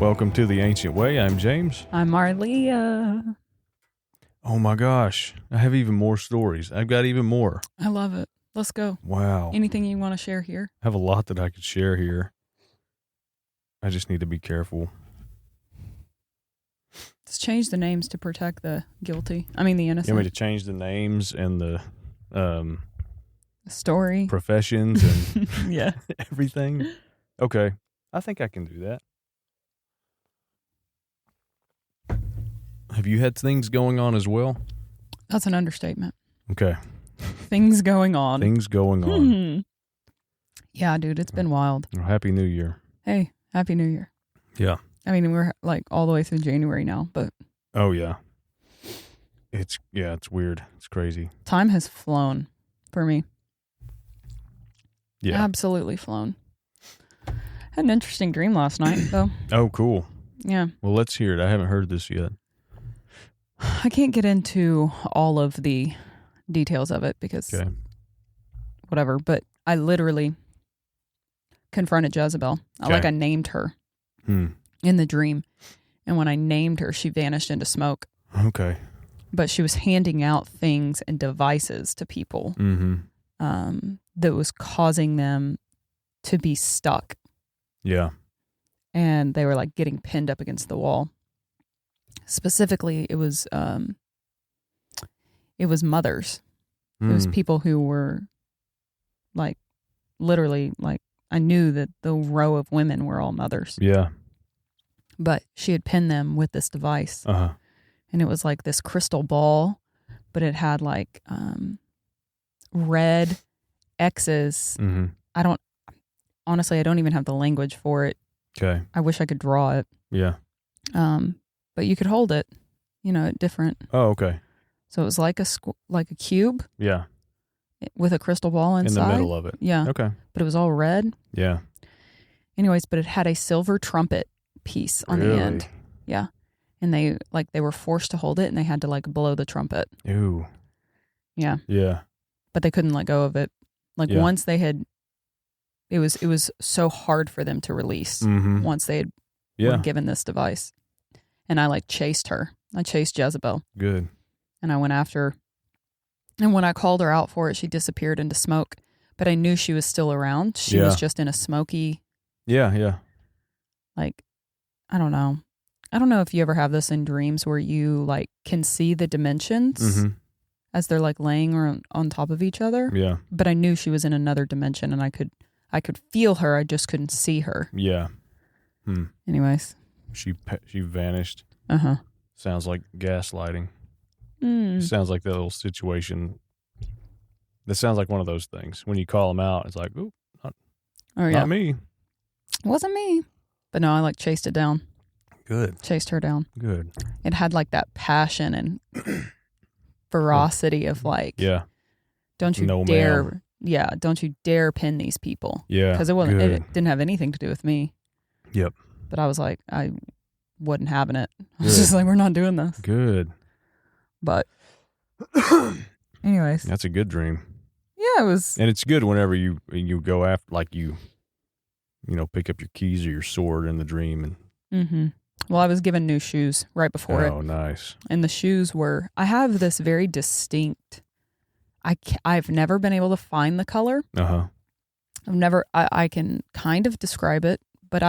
Welcome to the Ancient Way. I'm James. I'm Marlia. Oh my gosh. I have even more stories. I've got even more. I love it. Let's go. Wow. Anything you want to share here? I have a lot that I could share here. I just need to be careful. Let's change the names to protect the guilty. I mean, the innocent. You want me to change the names and the story, professions and yeah, everything? Okay. I think I can do that. Have you had things going on as well? That's an understatement. Okay. Things going on. Things going on. Yeah, dude, it's been wild. Well, Happy New Year. Hey, Happy New Year. Yeah. I mean, we're like all the way through January now, but Oh yeah. It's weird. It's crazy. time has flown for me. Yeah. Absolutely flown. Had an interesting dream last night, though. Oh, cool. Yeah. Well, let's hear it. I haven't heard this yet. I can't get into all of the details of it because Okay. whatever, but I literally confronted Jezebel. Okay. I named her Hmm. in the dream. And when I named her, she vanished into smoke. Okay. But she was handing out things and devices to people that was causing them to be stuck. Yeah. And they were like getting pinned up against the wall. Specifically, it was mothers. It was people who were like literally like I knew that the row of women were all mothers. Yeah. But she had pinned them with this device. Uh-huh. And it was like this crystal ball, but it had like red X's. Mm-hmm. I don't even have the language for it. Okay. I wish I could draw it. Yeah. But you could hold it, at different. Oh, okay. So it was like a cube Yeah. with a crystal ball inside. In the middle of it. Yeah. Okay. But it was all red. Yeah. Anyways, but it had a silver trumpet piece on the end. Yeah. And they were forced to hold it and they had to like blow the trumpet. Ooh. Yeah. Yeah. But they couldn't let go of it. Like once they had, it was so hard for them to release once they had were given this device. And I like chased her. I chased Jezebel. Good. And I went after her. And when I called her out for it, she disappeared into smoke. But I knew she was still around. She was just in a smoky. Yeah, yeah. Like, I don't know. I don't know if you ever have this in dreams where you like can see the dimensions as they're like laying on top of each other. Yeah. But I knew she was in another dimension and I could feel her. I just couldn't see her. Yeah. Anyways. She vanished. Uh-huh. Sounds like gaslighting. Sounds like that little situation. That sounds like one of those things. When you call them out, it's like, ooh, not me. It wasn't me. But no, I like chased it down. Good. Chased her down. Good. It had like that passion and ferocity of like, don't you dare, ma'am. Don't you dare pin these people. Yeah. Because it didn't have anything to do with me. Yep. But I was like, I wasn't having it. I was just like, we're not doing this. Good. But anyways. That's a good dream. Yeah, it was. And it's good whenever you go after, like you pick up your keys or your sword in the dream. And Well, I was given new shoes right before it. Oh, nice. And the shoes were, I have this very distinct, I've never been able to find the color. Uh-huh. I can kind of describe it, but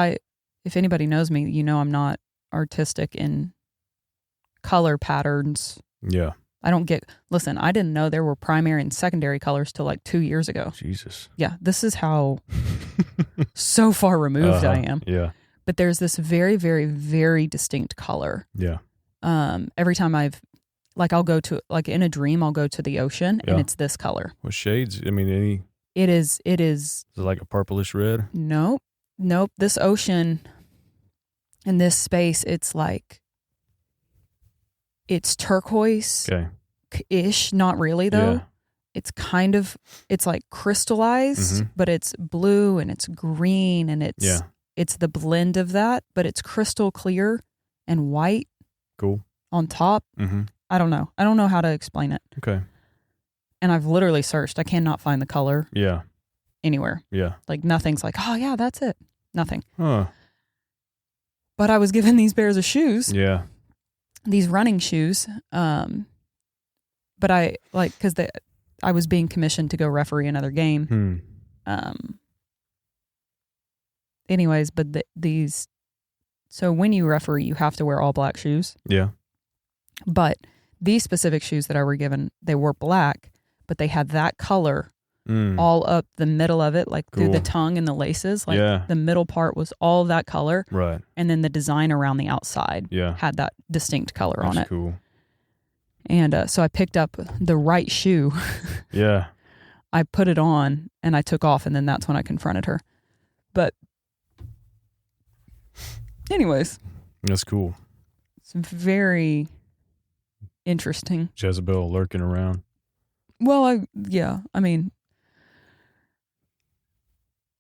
if anybody knows me, I'm not artistic in color patterns. Yeah. Listen, I didn't know there were primary and secondary colors till like 2 years ago. Jesus. Yeah, this is how so far removed I am. Yeah. But there's this very, very, very distinct color. Yeah. Every time I'll go to, like in a dream, I'll go to the ocean and it's this color. What shades? I mean, any? It is. Is it like a purplish red? Nope. This ocean in this space, it's like, it's turquoise ish, not really though. Yeah. It's kind of, it's like crystallized, but it's blue and it's green and it's the blend of that, but it's crystal clear and white. Cool. On top. I don't know. I don't know how to explain it. Okay. And I've literally searched. I cannot find the color. Yeah. Anywhere. Yeah. Like nothing's like, oh yeah, that's it. Nothing. Huh. But I was given these pairs of shoes. Yeah. These running shoes. But I because I was being commissioned to go referee another game. Anyways, but these. So when you referee, you have to wear all black shoes. Yeah. But these specific shoes that I were given, they were black, but they had that color all up the middle of it, like through the tongue and the laces. Like the middle part was all that color. Right. And then the design around the outside had that distinct color on it. Cool. And so I picked up the right shoe. Yeah. I put it on and I took off, and then that's when I confronted her. But anyways. That's cool. It's very interesting. Jezebel lurking around. Well, I mean,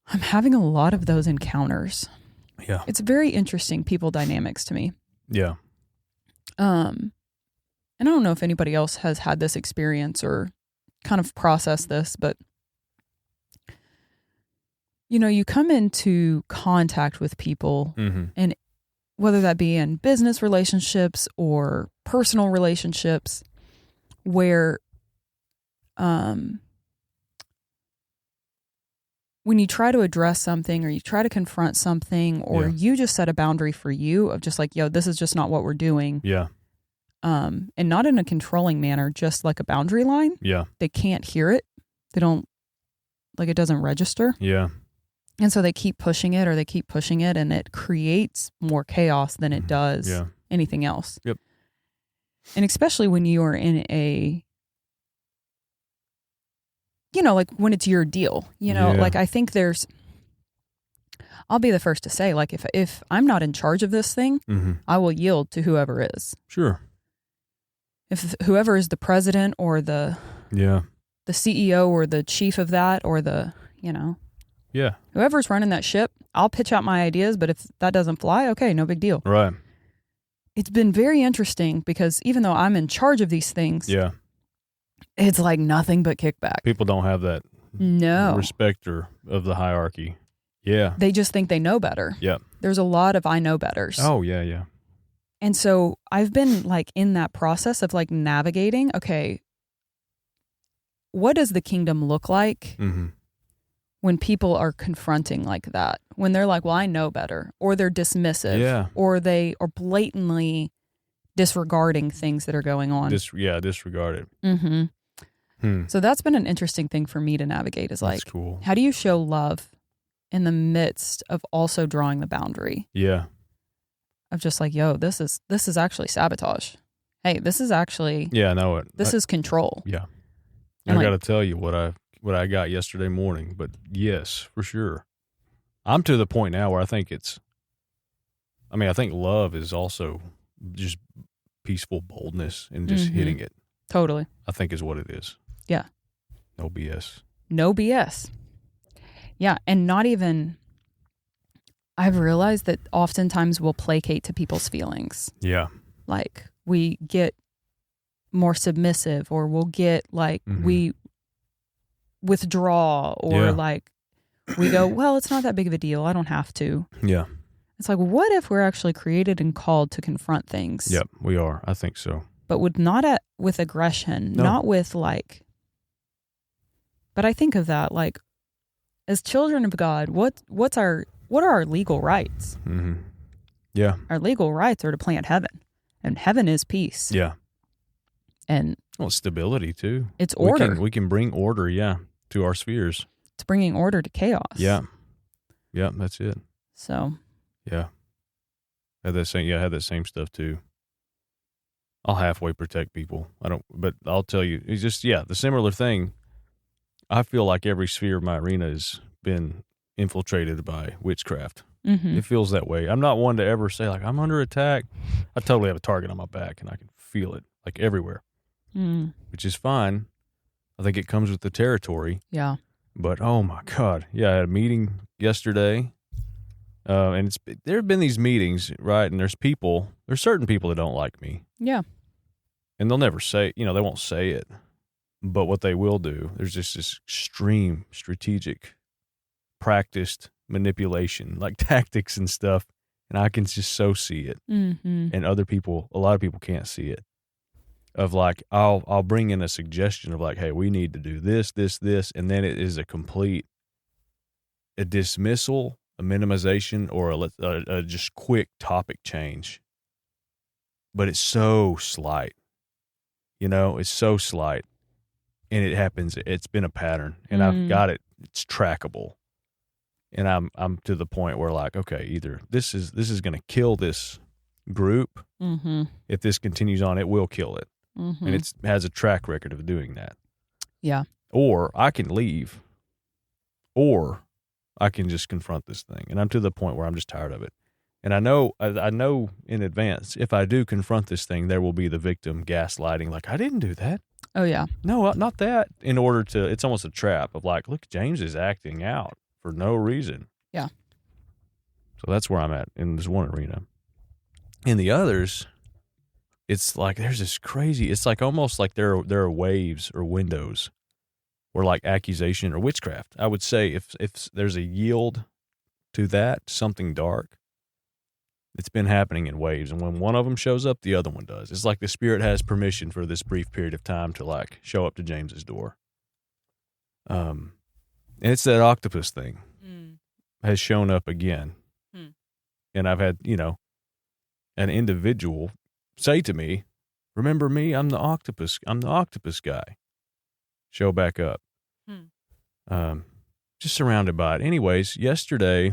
I'm having a lot of those encounters. Yeah. It's very interesting people dynamics to me. Yeah. And I don't know if anybody else has had this experience or kind of processed this, but you come into contact with people, and whether that be in business relationships or personal relationships, where when you try to address something or you try to confront something, or you just set a boundary for you of just like, yo, this is just not what we're doing. Yeah. And not in a controlling manner, just like a boundary line. Yeah. They can't hear it. They don't, like, it doesn't register. Yeah. And so they keep pushing it, and it creates more chaos than it does anything else. Yep. And especially when you are in a, like when it's your deal, like I think I'll be the first to say, like, if I'm not in charge of this thing, I will yield to whoever is. Sure. If whoever is the president or the CEO or the chief of that or the, whoever's running that ship, I'll pitch out my ideas, but if that doesn't fly, okay, no big deal. Right. It's been very interesting because even though I'm in charge of these things, it's like nothing but kickback. People don't have that respecter of the hierarchy. Yeah. They just think they know better. Yeah. There's a lot of I know betters. Oh, yeah. And so I've been like in that process of like navigating, okay, what does the kingdom look like when people are confronting like that? When they're like, well, I know better, or they're dismissive, or they are blatantly disregarding things that are going on. Disregard it. So that's been an interesting thing for me to navigate is like, that's cool. How do you show love in the midst of also drawing the boundary? Yeah. Of just like, yo, this is actually sabotage. Hey, this is actually I know it. This is control. Yeah. And I got to tell you what I got yesterday morning, but yes, for sure. I'm to the point now where I think I think love is also just peaceful boldness and just hitting it. Totally. I think is what it is. Yeah. No BS. No BS. Yeah. And not even, I've realized that oftentimes we'll placate to people's feelings. Yeah. Like we get more submissive, or we'll get like we withdraw, or like we go, well, it's not that big of a deal. I don't have to. Yeah. It's like, what if we're actually created and called to confront things? Yep, we are. I think so. But with aggression, not with like, but I think of that like, as children of God, what are our legal rights? Yeah. Our legal rights are to plant heaven, and heaven is peace. Yeah. And stability too. It's order. We can bring order, to our spheres. It's bringing order to chaos. Yeah. Yeah, that's it. So. Yeah. I had that same stuff too. I'll halfway protect people. But I'll tell you, it's just, the similar thing. I feel like every sphere of my arena has been infiltrated by witchcraft. It feels that way. I'm not one to ever say like, I'm under attack. I totally have a target on my back and I can feel it like everywhere, which is fine. I think it comes with the territory. Yeah. But oh my God. Yeah. I had a meeting yesterday. And there have been these meetings, right? And there's certain people that don't like me. Yeah. And they'll never say, they won't say it. But what they will do, there's just this extreme strategic, practiced manipulation, like tactics and stuff. And I can just so see it. Mm-hmm. And a lot of people can't see it. Of like, I'll bring in a suggestion of like, hey, we need to do this, this, this. And then it is a dismissal, a minimization, or a just quick topic change. But it's so slight. It's so slight. And it happens. It's been a pattern. And I've got it. It's trackable. And I'm to the point where like, okay, either this is going to kill this group. Mm-hmm. If this continues on, it will kill it. Mm-hmm. And it has a track record of doing that. Yeah. Or I can leave, or I can just confront this thing. And I'm to the point where I'm just tired of it. And I know in advance, if I do confront this thing, there will be the victim gaslighting, like, I didn't do that. Oh, yeah. No, not that. In order to, it's almost a trap of like, look, James is acting out for no reason. Yeah. So that's where I'm at in this one arena. In the others, it's like there's this crazy, it's like almost like there are waves or windows where like accusation or witchcraft. I would say if there's a yield to that, something dark, it's been happening in waves. And when one of them shows up, the other one does. It's like the spirit has permission for this brief period of time to like show up to James's door. And it's that octopus thing has shown up again. And I've had, an individual say to me, remember me? I'm the octopus guy. Show back up. Just surrounded by it. Anyways, yesterday.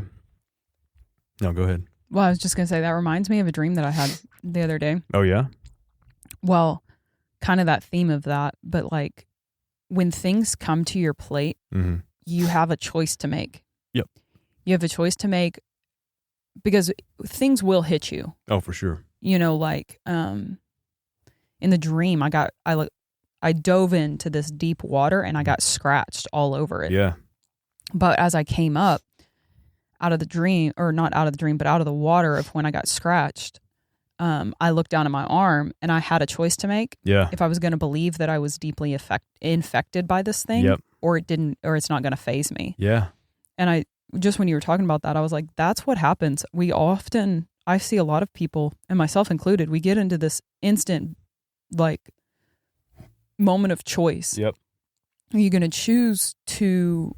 No, go ahead. Well, I was just going to say that reminds me of a dream that I had the other day. Oh, yeah? Well, kind of that theme of that, but like when things come to your plate, you have a choice to make. Yep. You have a choice to make because things will hit you. Oh, for sure. Like in the dream, I dove into this deep water and I got scratched all over it. Yeah. But as I came up out of the dream, or not out of the dream, but out of the water of when I got scratched, I looked down at my arm and I had a choice to make. Yeah. If I was going to believe that I was deeply infected by this thing, or it's not going to faze me. Yeah. And just when you were talking about that, I was like, that's what happens. I see a lot of people, and myself included, we get into this instant, like, moment of choice. Yep. Are you going to choose to,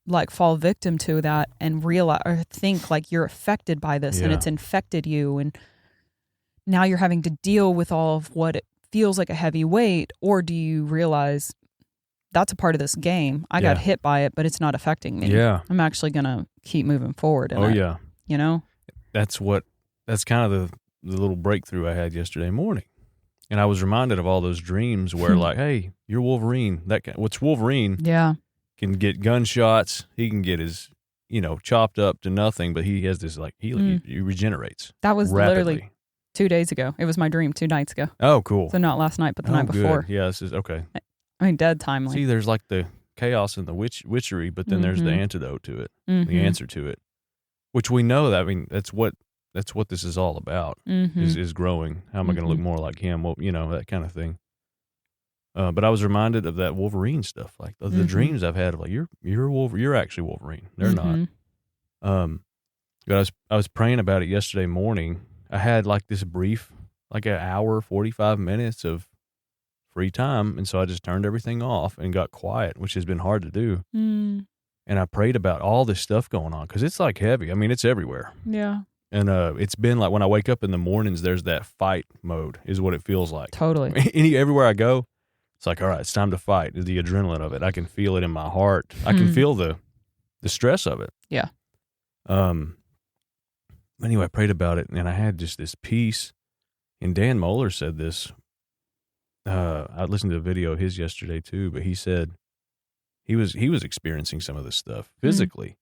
like, fall victim to that and realize or think like you're affected by this and it's infected you, and now you're having to deal with all of what it feels like a heavy weight? Or do you realize that's a part of this game? I got hit by it, but it's not affecting me. Yeah. I'm actually going to keep moving forward. Yeah. That's kind of the little breakthrough I had yesterday morning. And I was reminded of all those dreams where like, hey, you're Wolverine. What's Wolverine? Yeah. Can get gunshots. He can get his, chopped up to nothing, but he has this like healing. He regenerates. That was rapidly. Literally 2 days ago. It was my dream 2 nights ago. Oh, cool. So not last night, but the night before. Good. Yeah, this is okay. I mean, dead timely. See, there's like the chaos and the witchery, but then there's the antidote to it, the answer to it, which we know that. I mean, that's what this is all about. Is growing. How am I going to look more like him? Well, that kind of thing. But I was reminded of that Wolverine stuff, like the dreams I've had of like you're Wolverine. You're actually Wolverine. They're not. But I was praying about it yesterday morning. I had like this brief, like an hour, 45 minutes of free time, and so I just turned everything off and got quiet, which has been hard to do. And I prayed about all this stuff going on because it's like heavy. I mean, it's everywhere. Yeah. And it's been like when I wake up in the mornings, there's that fight mode, is what it feels like. Totally. Everywhere I go, it's like, all right, it's time to fight. The adrenaline of it, I can feel it in my heart. I can feel the stress of it. Yeah. Anyway, I prayed about it, and I had just this peace. And Dan Moeller said this. I listened to a video of his yesterday too, but he said he was experiencing some of this stuff physically.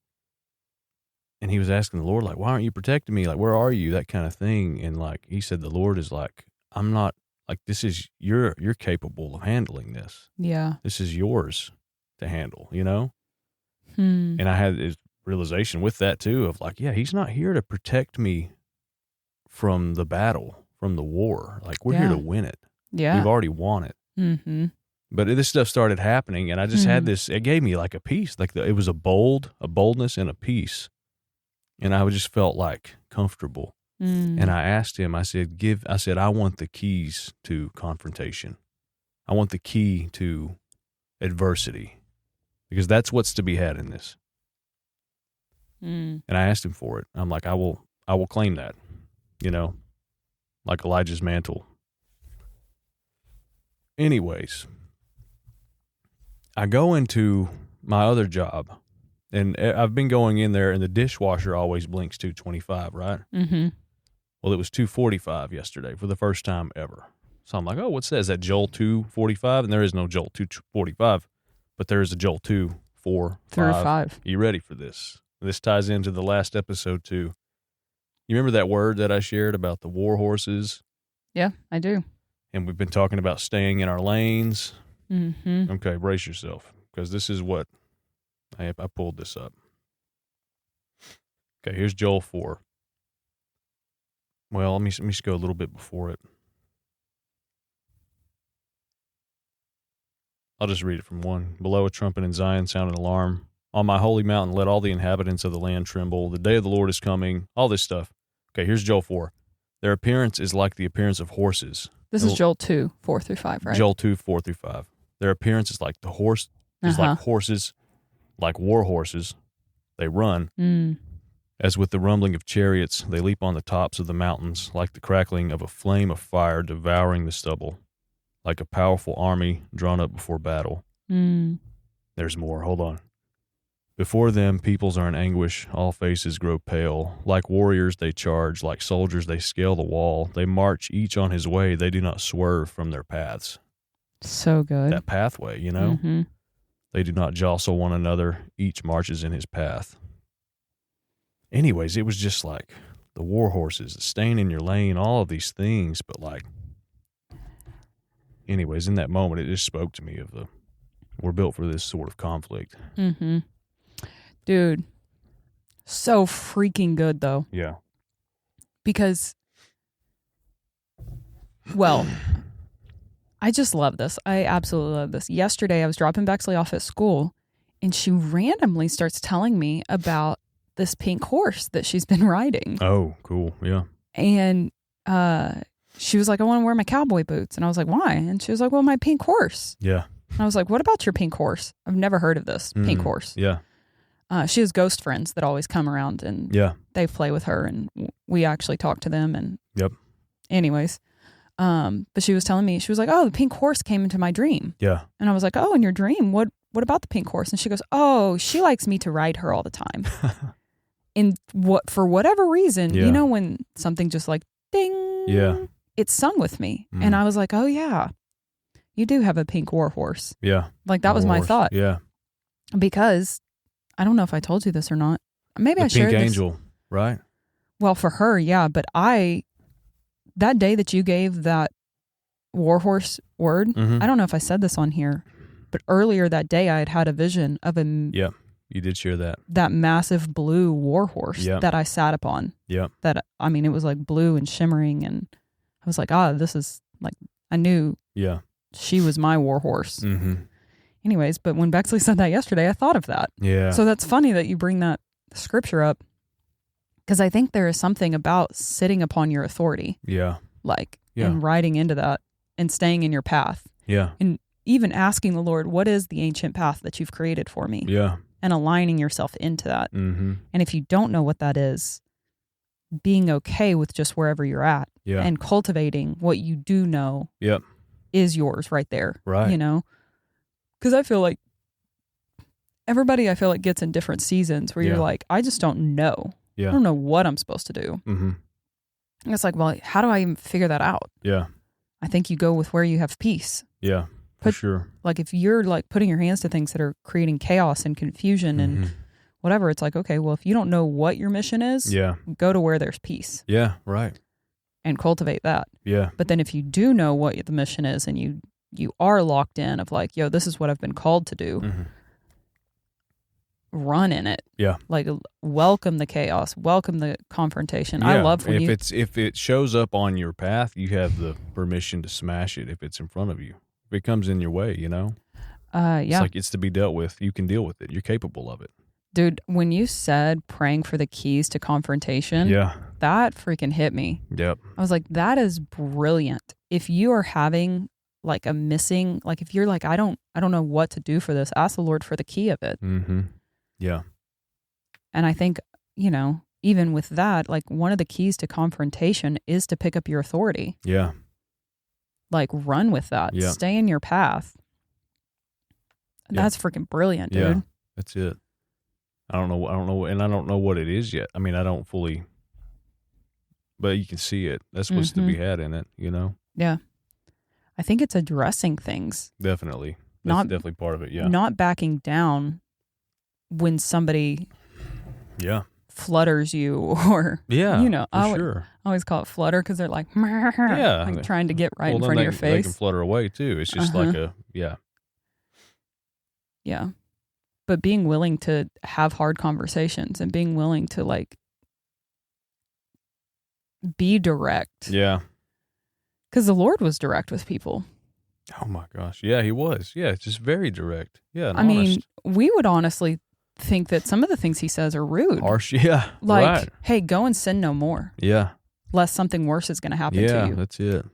And he was asking the Lord, like, why aren't you protecting me? Like, where are you? That kind of thing. And like, he said, the Lord is like, I'm not, like, this is, you're capable of handling this. Yeah. This is yours to handle, And I had this realization with that too of like, yeah, he's not here to protect me from the battle, from the war. Like, we're here to win it. Yeah. We've already won it. But this stuff started happening, and I just had this, it gave me like a peace. Like it was a boldness and a peace. And I just felt like comfortable. And I asked him, I said, I want the keys to confrontation. I want the key to adversity, because that's what's to be had in this. And I asked him for it. I'm like, I will claim that, like Elijah's mantle. Anyways, I go into my other job, and I've been going in there, and the dishwasher always blinks 225, right? Mm-hmm. Well, it was 245 yesterday for the first time ever. So I'm like, oh, what's that? Is that Joel 245? And there is no Joel 245, but there is a Joel 2:4-5. You ready for this? This ties into the last episode too. You remember that word that I shared about the war horses? Yeah, I do. And we've been talking about staying in our lanes. Mm-hmm. Okay, brace yourself, because this is what I pulled this up. Okay, here's Joel 4. Well, let me just go a little bit before it. I'll just read it from 1. Below, a trumpet in Zion sound an alarm. On my holy mountain, let all the inhabitants of the land tremble. The day of the Lord is coming. All this stuff. Okay, here's Joel 4. Their appearance is like the appearance of horses. This is Joel 2:4-5, right? Joel 2:4-5. Their appearance is like like horses, like war horses. They run. As with the rumbling of chariots, they leap on the tops of the mountains, like the crackling of a flame of fire devouring the stubble, like a powerful army drawn up before battle. There's more. Hold on. Before them, peoples are in anguish. All faces grow pale. Like warriors, they charge. Like soldiers, they scale the wall. They march each on his way. They do not swerve from their paths. So good. That pathway, Mm-hmm. They do not jostle one another. Each marches in his path. Anyways, it was just like the war horses, staying in your lane, all of these things. But anyways, in that moment, it just spoke to me of we're built for this sort of conflict. Mm-hmm. Dude, so freaking good, though. Yeah. Because, well, I just love this. I absolutely love this. Yesterday, I was dropping Bexley off at school, and she randomly starts telling me about this pink horse that she's been riding. Oh, cool. Yeah. And she was like, I want to wear my cowboy boots. And I was like, why? And she was like, well, my pink horse. Yeah. And I was like, what about your pink horse? I've never heard of this pink horse. Yeah. She has ghost friends that always come around, and they play with her, and we actually talk to them. And anyways, but she was telling me, she was like, oh, the pink horse came into my dream. Yeah. And I was like, oh, in your dream, what about the pink horse? And she goes, oh, she likes me to ride her all the time. And for whatever reason, when something just like ding, it sung with me. And I was like, oh yeah, you do have a pink war horse. Yeah. Like that was my thought. Yeah. Because I don't know if I told you this or not. Maybe I shared this. Pink angel, right? Well, for her, yeah. But that day that you gave that war horse word, I don't know if I said this on here, but earlier that day I had a vision of Yeah, you did share that. That massive blue war horse that I sat upon. Yeah. That, I mean, it was like blue and shimmering, and I was like, this is like, I knew she was my war horse. Mm-hmm. Anyways, but when Bexley said that yesterday, I thought of that. Yeah. So that's funny that you bring that scripture up, because I think there is something about sitting upon your authority. Yeah. And riding into that and staying in your path. Yeah. And even asking the Lord, what is the ancient path that you've created for me? Yeah. And aligning yourself into that. Mm-hmm. And if you don't know what that is, being okay with just wherever you're at and cultivating what you do know is yours right there. Right. Because I feel like everybody, gets in different seasons where you're like, I just don't know. Yeah. I don't know what I'm supposed to do. Mm-hmm. And it's like, well, how do I even figure that out? Yeah. I think you go with where you have peace. Yeah, for sure. Like if you're like putting your hands to things that are creating chaos and confusion and whatever, it's like, okay, well, if you don't know what your mission is, go to where there's peace. Yeah, right. And cultivate that. Yeah. But then if you do know what the mission is and you are locked in of like, yo, this is what I've been called to do, run in it. Yeah. Like welcome the chaos, welcome the confrontation. Yeah. I love when if it shows up on your path, you have the permission to smash it if it's in front of you. If it comes in your way, It's like it's to be dealt with. You can deal with it. You're capable of it. Dude, when you said praying for the keys to confrontation, that freaking hit me. Yep. I was like, that is brilliant. If you are having like a missing, like if you're like, I don't know what to do for this, ask the Lord for the key of it. Mm-hmm. Yeah. And I think, you know, even with that, like one of the keys to confrontation is to pick up your authority. Yeah. Like run with that. Yeah. Stay in your path. That's freaking brilliant, dude. Yeah. That's it. I don't know, and I don't know what it is yet. I mean, I don't fully, but you can see it. That's what's to be had in it, you know? Yeah. I think it's addressing things. Definitely. That's definitely part of it, yeah. Not backing down when somebody flutters you or, you know, I always call it flutter because they're like, like trying to get right in front of your face. They can flutter away too. It's just like Yeah. But being willing to have hard conversations and being willing to like be direct. Yeah. Because the Lord was direct with people. Oh my gosh. Yeah, he was. Yeah, it's just very direct. Yeah. I mean, we would honestly think that some of the things he says are rude. Harsh, yeah. Like, hey, go and sin no more. Yeah. Lest something worse is going to happen to you. Yeah, that's it.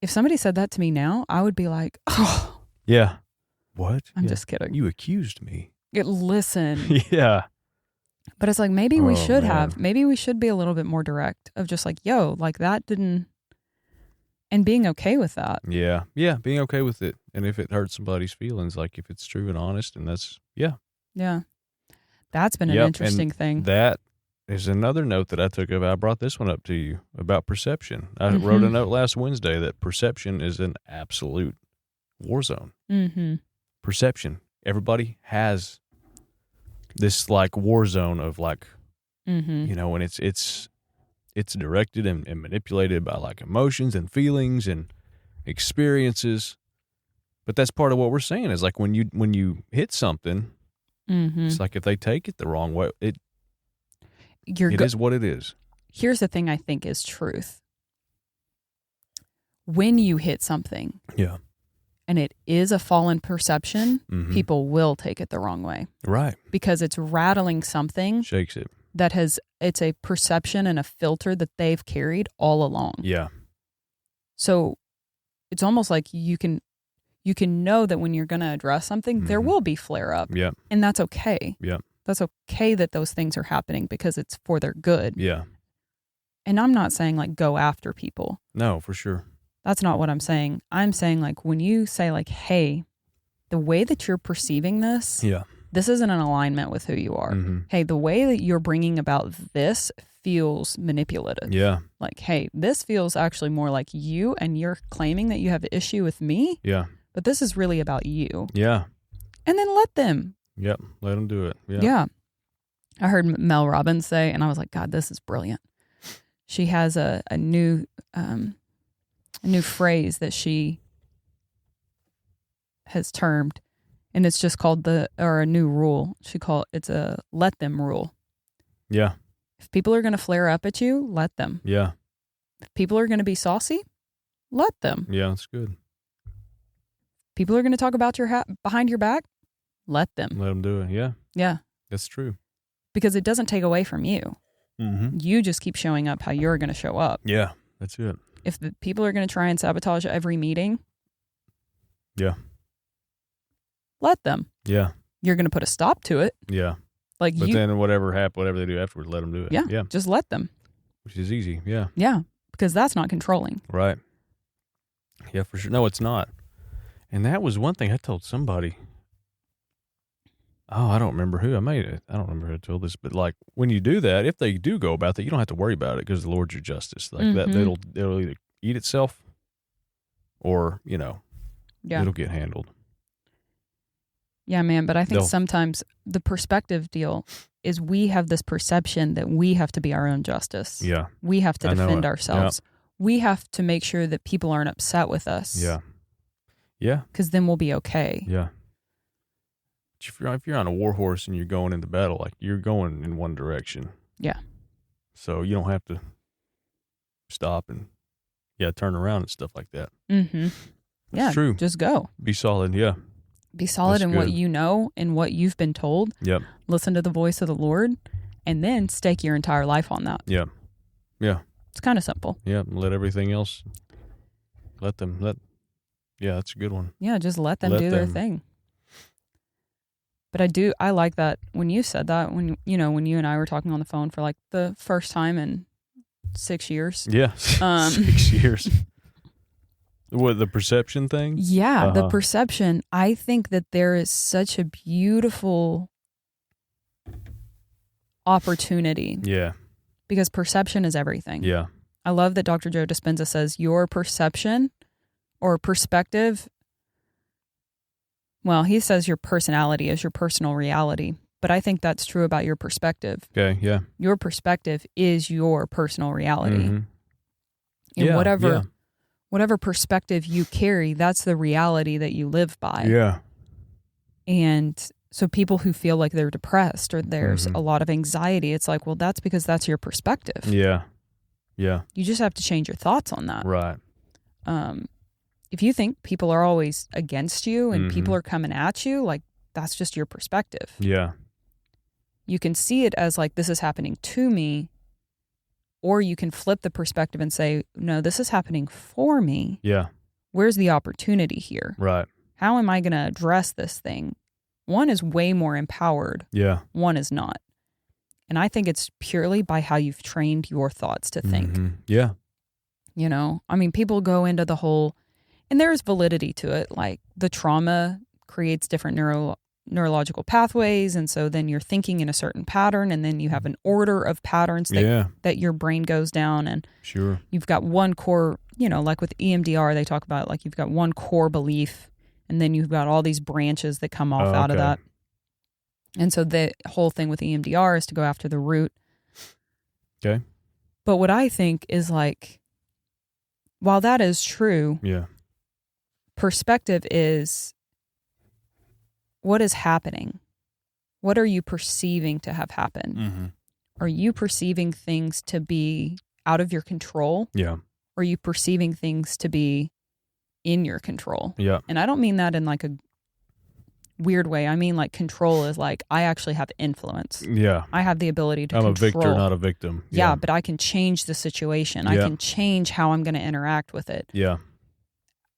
If somebody said that to me now, I would be like, oh. Yeah. What? I'm just kidding. You accused me. Listen. Yeah. But it's like, maybe we should be a little bit more direct of just like, yo, like that didn't, and being okay with that. Yeah. Yeah. Being okay with it. And if it hurts somebody's feelings, like if it's true and honest, and that's, Yeah. That's been an interesting thing. That is another note that I took of. I brought this one up to you about perception. I wrote a note last Wednesday that perception is an absolute war zone. Mm-hmm. Perception. Everybody has this like war zone of like, you know, and it's directed and manipulated by like emotions and feelings and experiences. But that's part of what we're saying is like when you hit something, it's like if they take it the wrong way, it is what it is. Here's the thing I think is truth. When you hit something, and it is a fallen perception, people will take it the wrong way. Right. Because it's rattling something. Shakes it. It's a perception and a filter that they've carried all along. Yeah. So it's almost like you can know that when you're going to address something, there will be flare up. Yeah. And that's okay. Yeah. That's okay that those things are happening because it's for their good. Yeah. And I'm not saying like go after people. No, for sure. That's not what I'm saying. I'm saying like when you say like, hey, the way that you're perceiving this, this isn't in alignment with who you are. Hey, the way that you're bringing about this feels manipulative. Yeah. Like, hey, this feels actually more like you and you're claiming that you have an issue with me. Yeah. But this is really about you. Yeah. And then let them. Yep. Let them do it. Yeah. Yeah. I heard Mel Robbins say, and I was like, God, this is brilliant. She has a new phrase that she has termed, and it's just called a new rule. It's a let them rule. Yeah. If people are going to flare up at you, let them. Yeah. If people are going to be saucy, let them. Yeah, that's good. People are going to talk about behind your back, let them. Let them do it. Yeah. Yeah. That's true. Because it doesn't take away from you. You just keep showing up how you're going to show up. Yeah, that's it. If the people are going to try and sabotage every meeting, let them. Yeah. You're going to put a stop to it. Yeah. But then whatever they do afterwards, let them do it. Yeah. Just let them. Which is easy. Yeah. Yeah. Because that's not controlling. Right. Yeah, for sure. No, it's not. And that was one thing I told somebody. Oh, I don't remember who. I don't remember who I told this, but like when you do that, if they do go about that, you don't have to worry about it because the Lord's your justice. Like that, it'll either eat itself or, it'll get handled. Yeah, man. But I think sometimes the perspective deal is we have this perception that we have to be our own justice. Yeah. We have to defend ourselves. Yeah. We have to make sure that people aren't upset with us. Yeah. Yeah. Because then we'll be okay. Yeah. If you're on a war horse and you're going into battle, like you're going in one direction. Yeah. So you don't have to stop and turn around and stuff like that. Mm-hmm. That's true. Just go. Be solid. Yeah. Be solid in what you know and what you've been told. Yep. Listen to the voice of the Lord, and then stake your entire life on that. Yeah. Yeah. It's kind of simple. Yeah. Let everything else, yeah, that's a good one. Yeah, just let them do their thing. But I like that when you said that, when you and I were talking on the phone for like the first time in 6 years. Yeah. 6 years. What, the perception thing? Yeah, the perception. I think that there is such a beautiful opportunity. Yeah. Because perception is everything. Yeah. I love that Dr. Joe Dispenza says your perception or perspective, well, he says your personality is your personal reality, but I think that's true about your perspective. Okay, yeah. Your perspective is your personal reality. Mm-hmm. And whatever perspective you carry, that's the reality that you live by. Yeah. And so people who feel like they're depressed or there's a lot of anxiety, it's like, well, that's because that's your perspective. Yeah. Yeah. You just have to change your thoughts on that. Right. If you think people are always against you and people are coming at you, like that's just your perspective. Yeah. You can see it as like, this is happening to me, or you can flip the perspective and say, no, this is happening for me. Yeah. Where's the opportunity here? Right. How am I going to address this thing? One is way more empowered. Yeah. One is not. And I think it's purely by how you've trained your thoughts to think. Yeah. You know, I mean, people go into the whole, and there's validity to it. Like the trauma creates different neurological pathways. And so then you're thinking in a certain pattern, and then you have an order of patterns that your brain goes down. And sure, you've got one core, you know, like with EMDR, they talk about like you've got one core belief, and then you've got all these branches that come off out of that. And so the whole thing with EMDR is to go after the root. Okay. But what I think is like, while that is true, perspective is what is happening? What are you perceiving to have happened? Are you perceiving things to be out of your control? Yeah. Or are you perceiving things to be in your control? Yeah. And I don't mean that in like a weird way. I mean like control is like I actually have influence. Yeah. I have the ability to I'm control. a victor, not a victim. Yeah, but I can change the situation. I can change how I'm going to interact with it. Yeah.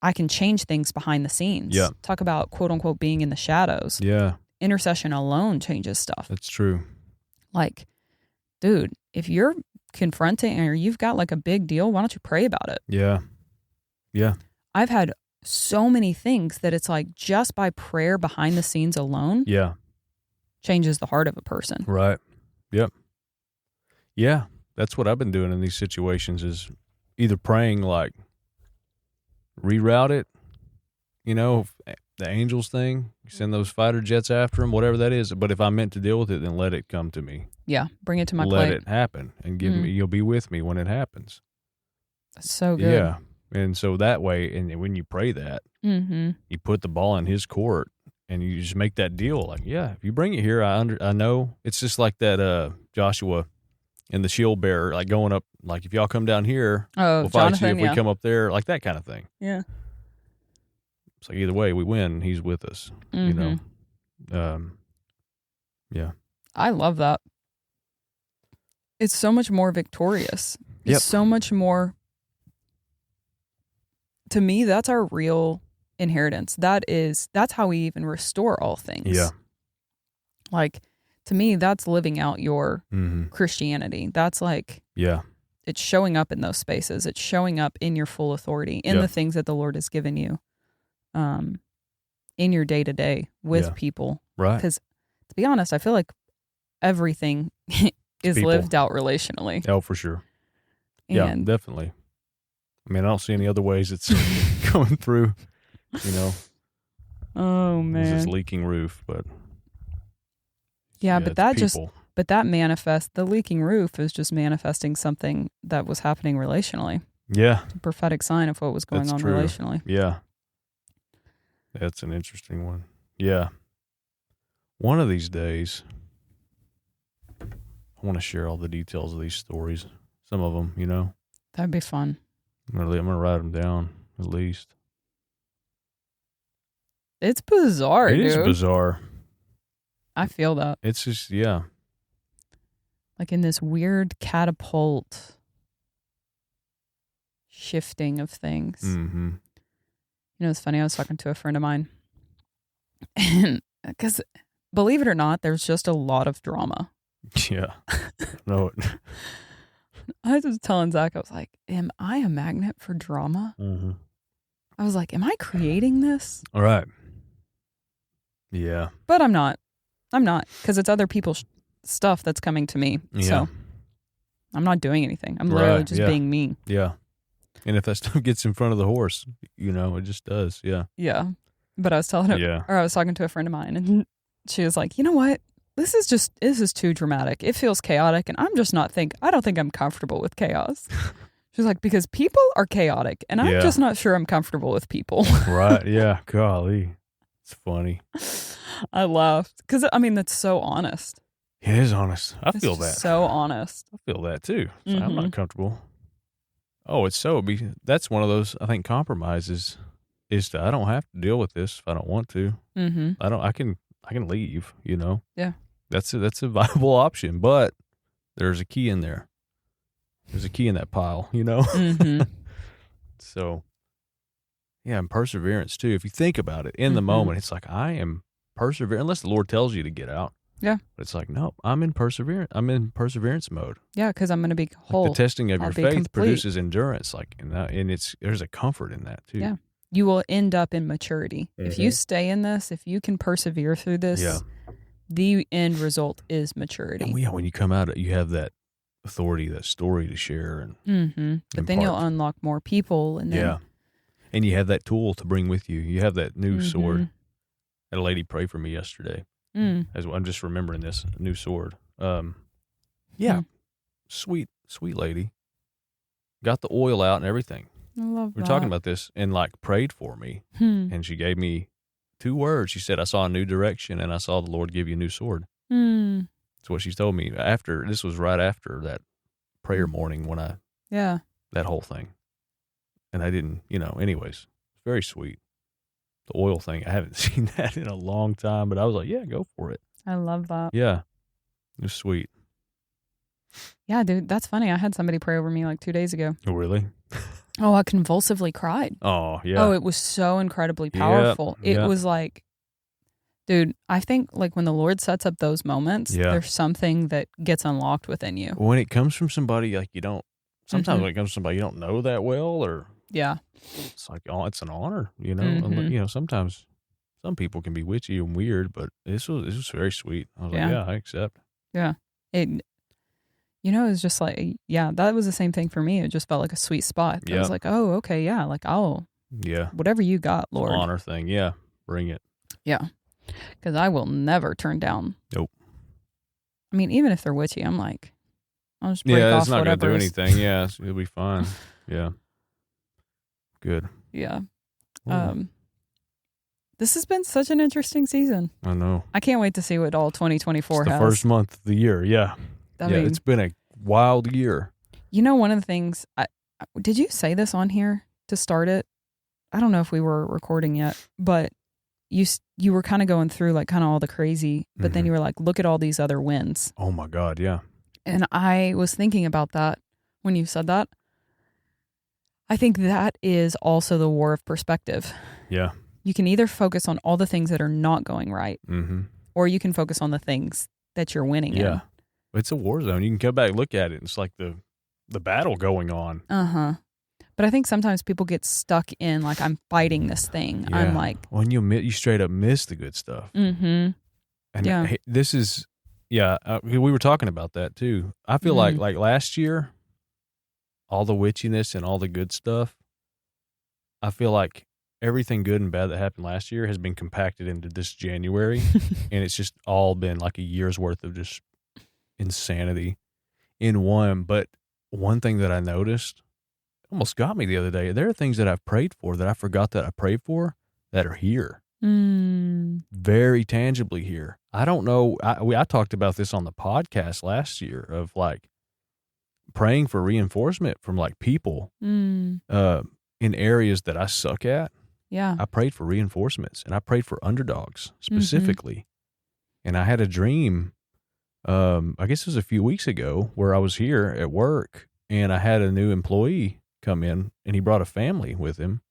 I can change things behind the scenes. Yeah. Talk about quote unquote being in the shadows. Yeah. Intercession alone changes stuff. That's true. Like, dude, if you're confronting or you've got like a big deal, why don't you pray about it? Yeah. Yeah. I've had so many things that it's like just by prayer behind the scenes alone changes the heart of a person. Right. Yep. Yeah. That's what I've been doing in these situations is either praying like reroute it, you know, the angels thing, send those fighter jets after him, whatever that is. But if I'm meant to deal with it, then let it come to me. Yeah. Bring it to my plate. Let it happen and give me, you'll be with me when it happens. That's so good. Yeah. And so that way, and when you pray that, you put the ball in his court and you just make that deal. Like, yeah, if you bring it here, I know. It's just like that Joshua and the shield bearer, like going up, like if y'all come down here, we'll fight you. If we come up there, like that kind of thing. Yeah. It's like either way, we win. He's with us, you know? Yeah. I love that. It's so much more victorious. It's so much more. To me, that's our real inheritance. That's how we even restore all things. Yeah. Like, to me, that's living out your Christianity. That's like, it's showing up in those spaces. It's showing up in your full authority, in the things that the Lord has given you, in your day to day with people. Right. Because to be honest, I feel like everything is lived out relationally. Oh, for sure. And yeah, definitely. I mean, I don't see any other ways it's going through, you know. Oh, man. It's this leaking roof, but. Yeah, but that manifests, the leaking roof is just manifesting something that was happening relationally. Yeah. It's a prophetic sign of what was going on relationally. Yeah. That's an interesting one. Yeah. One of these days, I want to share all the details of these stories. Some of them, you know. That'd be fun. I'm gonna write them down at least. It's bizarre, It dude. is bizarre. I feel that. It's just, yeah. Like in this weird catapult shifting of things. Mm-hmm. You know, it's funny. I was talking to a friend of mine. And because believe it or not, there's just a lot of drama. Yeah. No. I was just telling Zach, I was like, am I a magnet for drama? Mm-hmm. I was like, am I creating this? All right. Yeah. But I'm not. Because it's other people's stuff that's coming to me. Yeah. So I'm not doing anything. I'm literally just being me. Yeah. And if that stuff gets in front of the horse, it just does. Yeah. Yeah. But I was telling her, or I was talking to a friend of mine, and she was like, you know what? This is too dramatic. It feels chaotic, and I don't think I'm comfortable with chaos. She's like, because people are chaotic, and I'm just not sure I'm comfortable with people. Right. Yeah. Golly. It's funny. I laughed because, that's so honest. It is honest. I feel that. So honest. I feel that too. So I'm not comfortable. Oh, that's one of those, I think, compromises is that I don't have to deal with this if I don't want to. Mm-hmm. I can leave, Yeah. That's a viable option, but there's a key in there. There's a key in that pile, Mm-hmm. So, yeah, and perseverance too. If you think about it in the moment, it's like I am persevering unless the Lord tells you to get out. Yeah. But it's like, no, I'm in perseverance mode. Yeah, because I'm going to be whole. Like the testing of your faith complete. produces endurance, and there's a comfort in that too. Yeah. You will end up in maturity. Mm-hmm. If you stay in this, if you can persevere through this, the end result is maturity. And when you come out, you have that authority, that story to share, and but then you'll unlock more people, and then and you have that tool to bring with you. You have that new sword. I had a lady pray for me yesterday. As I'm just remembering this new sword. Sweet lady. Got the oil out and everything. I love we were talking about this and prayed for me. And she gave me 2 words. She said, I saw a new direction and I saw the Lord give you a new sword. That's what she told me this was right after that prayer morning when that whole thing. And I didn't, anyways, it's very sweet. The oil thing, I haven't seen that in a long time, but I was like, yeah, go for it. I love that. Yeah. It was sweet. Yeah, dude, that's funny. I had somebody pray over me 2 days ago. Oh, really? Oh, I convulsively cried. Oh, yeah. Oh, it was so incredibly powerful. It was dude, I think when the Lord sets up those moments, there's something that gets unlocked within you. When it comes from somebody you don't, sometimes when it comes from somebody you don't know that well, or it's it's an honor, And, sometimes some people can be witchy and weird, but this was very sweet. I was like, yeah, I accept. Yeah. It was just that was the same thing for me. It just felt like a sweet spot. I was like, oh, okay, yeah, I'll, whatever you got, Lord. It's an honor thing, yeah, bring it. Yeah, because I will never turn down. Nope. Even if they're witchy, I'm like, I'll just break off it's not going to do anything. Yeah, it'll be fine. Yeah. Good. Yeah. This has been such an interesting season. I know. I can't wait to see what all 2024 has. The first month of the year, yeah. It's been a wild year. One of the things, did you say this on here to start it? I don't know if we were recording yet, but you were kind of going through kind of all the crazy, but then you were like, look at all these other wins. Oh my God, yeah. And I was thinking about that when you said that. I think that is also the war of perspective. Yeah. You can either focus on all the things that are not going right, or you can focus on the things that you're winning in. It's a war zone. You can come back and look at it. It's like the battle going on. But I think sometimes people get stuck in I'm fighting this thing. Yeah. I'm like, when you straight up miss the good stuff. And this is, we were talking about that too. I feel like last year, all the witchiness and all the good stuff, I feel like everything good and bad that happened last year has been compacted into this January. And it's just all been a year's worth of just insanity in one. But one thing that I noticed almost got me the other day, there are things that I've prayed for that I forgot that I prayed for that are here. Very tangibly here. I don't know. I talked about this on the podcast last year of praying for reinforcement from people in areas that I suck at. Yeah. I prayed for reinforcements, and I prayed for underdogs specifically. And I had a dream, I guess it was a few weeks ago, where I was here at work, and I had a new employee come in, and he brought a family with him,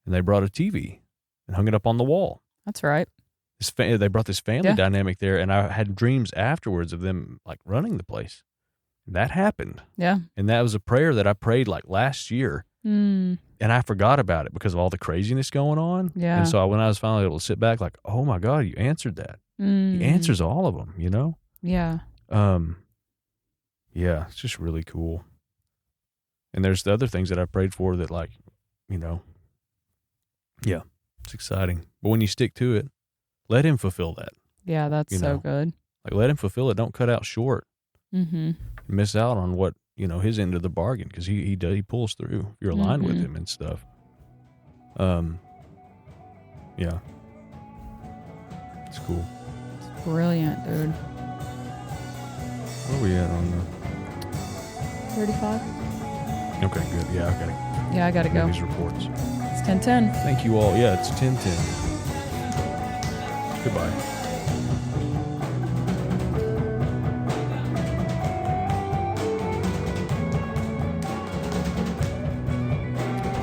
and they brought a TV and hung it up on the wall. That's right. They brought this family dynamic there, and I had dreams afterwards of them like running the place. That happened. Yeah. And that was a prayer that I prayed like last year. And I forgot about it because of all the craziness going on. Yeah. And so when I was finally able to sit back, like, oh my God, you answered that. He answers all of them, you know? Yeah. Yeah, it's just really cool. And there's the other things that I prayed for that, like, you know, yeah, it's exciting. But when you stick to it, let him fulfill that. Yeah, that's so good. Like, let him fulfill it. Don't cut out short. Miss out on what, you know, his end of the bargain, because he pulls through if you're aligned with him and stuff. Yeah. It's cool. It's brilliant, dude. Where are we at on the 35? Okay, good. Yeah, I gotta go. These reports. It's 10:10. Thank you all. Yeah, it's 10:10. Goodbye.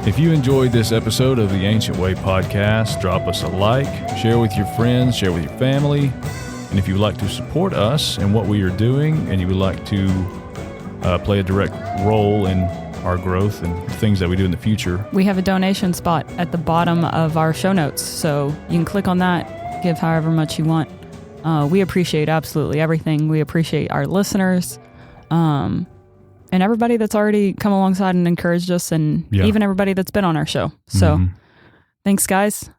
If you enjoyed this episode of the Ancient Way podcast, drop us a like, share with your friends, share with your family. And if you would like to support us and what we are doing, and you would like to play a direct role in our growth and things that we do in the future, we have a donation spot at the bottom of our show notes. So you can click on that, give however much you want. We appreciate absolutely everything. We appreciate our listeners. And everybody that's already come alongside and encouraged us, and even everybody that's been on our show. So thanks, guys.